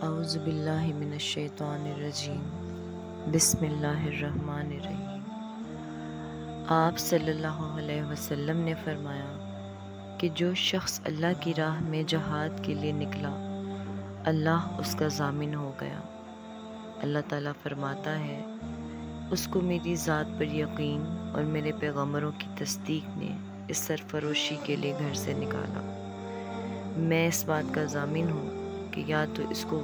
اعوذ باللہ من الشیطان الرجیم بسم اللہ الرحمن الرحیم۔ آپ صلی اللہ علیہ وسلم نے فرمایا کہ جو شخص اللہ کی راہ میں جہاد کے لیے نکلا اللہ اس کا ضامن ہو گیا۔ اللہ تعالیٰ فرماتا ہے اس کو میری ذات پر یقین اور میرے پیغمبروں کی تصدیق نے اس سرفروشی کے لیے گھر سے نکالا۔ میں اس بات کا ضامن ہوں کہ یا تو اس کو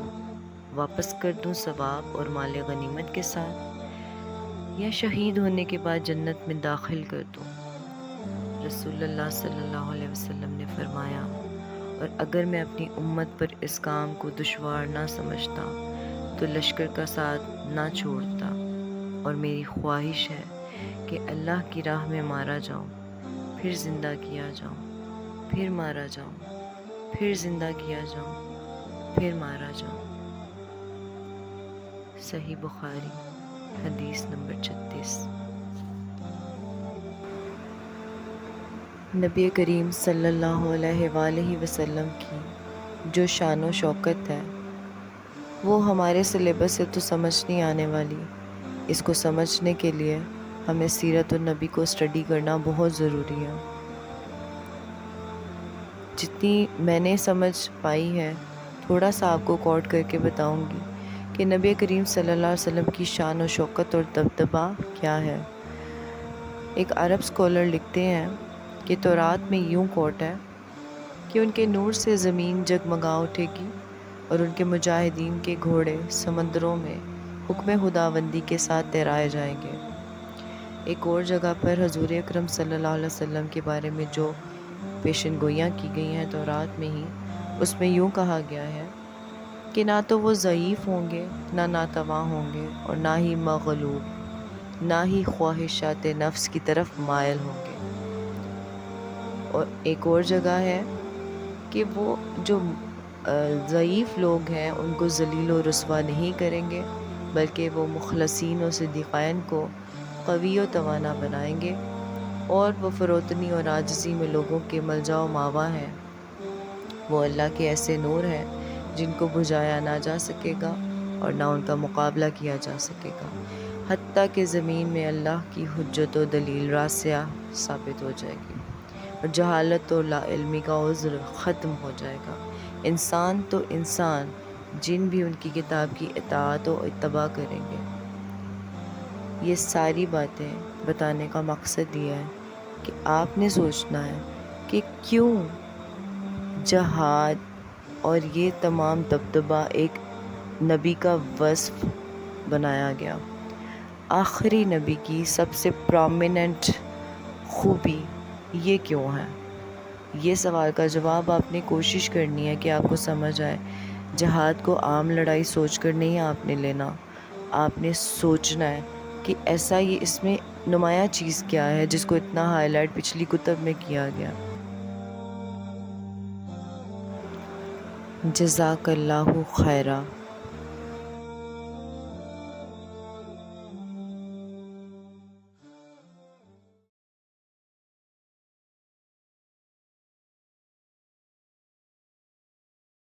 واپس کر دوں ثواب اور مال غنیمت کے ساتھ، یا شہید ہونے کے بعد جنت میں داخل کر دوں۔ رسول اللہ صلی اللہ علیہ وسلم نے فرمایا، اور اگر میں اپنی امت پر اس کام کو دشوار نہ سمجھتا تو لشکر کا ساتھ نہ چھوڑتا، اور میری خواہش ہے کہ اللہ کی راہ میں مارا جاؤں، پھر زندہ کیا جاؤں، پھر مارا جاؤں، پھر زندہ کیا جاؤں، پھر مارا جاؤں۔ صحیح بخاری حدیث نمبر 36۔ نبی کریم صلی اللہ علیہ وآلہ وسلم کی جو شان و شوکت ہے وہ ہمارے سلیبس سے تو سمجھ نہیں آنے والی۔ اس کو سمجھنے کے لیے ہمیں سیرت النبی کو اسٹڈی کرنا بہت ضروری ہے۔ جتنی میں نے سمجھ پائی ہے تھوڑا سا آپ کو کوٹ کر کے بتاؤں گی کہ نبی کریم صلی اللہ علیہ وسلم کی شان و شوکت اور دبدبہ کیا ہے۔ ایک عرب اسکالر لکھتے ہیں کہ تورات میں یوں کوٹ ہے کہ ان کے نور سے زمین جگمگا اٹھے گی اور ان کے مجاہدین کے گھوڑے سمندروں میں حکم خداوندی کے ساتھ تیرائے جائیں گے۔ ایک اور جگہ پر حضور اکرم صلی اللہ علیہ وسلم کے بارے میں جو پیشن گوئیاں کی گئی ہیں تورات میں ہی، اس میں یوں کہا گیا ہے کہ نہ تو وہ ضعیف ہوں گے، نہ ناتواں ہوں گے، اور نہ ہی مغلوب، نہ ہی خواہشات نفس کی طرف مائل ہوں گے۔ اور ایک اور جگہ ہے کہ وہ جو ضعیف لوگ ہیں ان کو ذلیل و رسوا نہیں کریں گے، بلکہ وہ مخلصین و صدیقین کو قوی و توانا بنائیں گے، اور وہ فروتنی اور عاجزی میں لوگوں کے ملجا و ماوا ہیں۔ وہ اللہ کے ایسے نور ہیں جن کو بجھایا نہ جا سکے گا اور نہ ان کا مقابلہ کیا جا سکے گا، حتیٰ کہ زمین میں اللہ کی حجت و دلیل راسخہ ثابت ہو جائے گی، اور جہالت اور لا علمی کا عذر ختم ہو جائے گا۔ انسان تو انسان، جن بھی ان کی کتاب کی اطاعت و اتباع کریں گے۔ یہ ساری باتیں بتانے کا مقصد یہ ہے کہ آپ نے سوچنا ہے کہ کیوں جہاد اور یہ تمام دبدبہ ایک نبی کا وصف بنایا گیا۔ آخری نبی کی سب سے پرومیننٹ خوبی یہ کیوں ہے؟ یہ سوال کا جواب آپ نے کوشش کرنی ہے کہ آپ کو سمجھ آئے۔ جہاد کو عام لڑائی سوچ کر نہیں آپ نے لینا، آپ نے سوچنا ہے کہ ایسا یہ اس میں نمایاں چیز کیا ہے جس کو اتنا ہائی لائٹ پچھلی کتب میں کیا گیا۔ جزاک اللہ خیرہ۔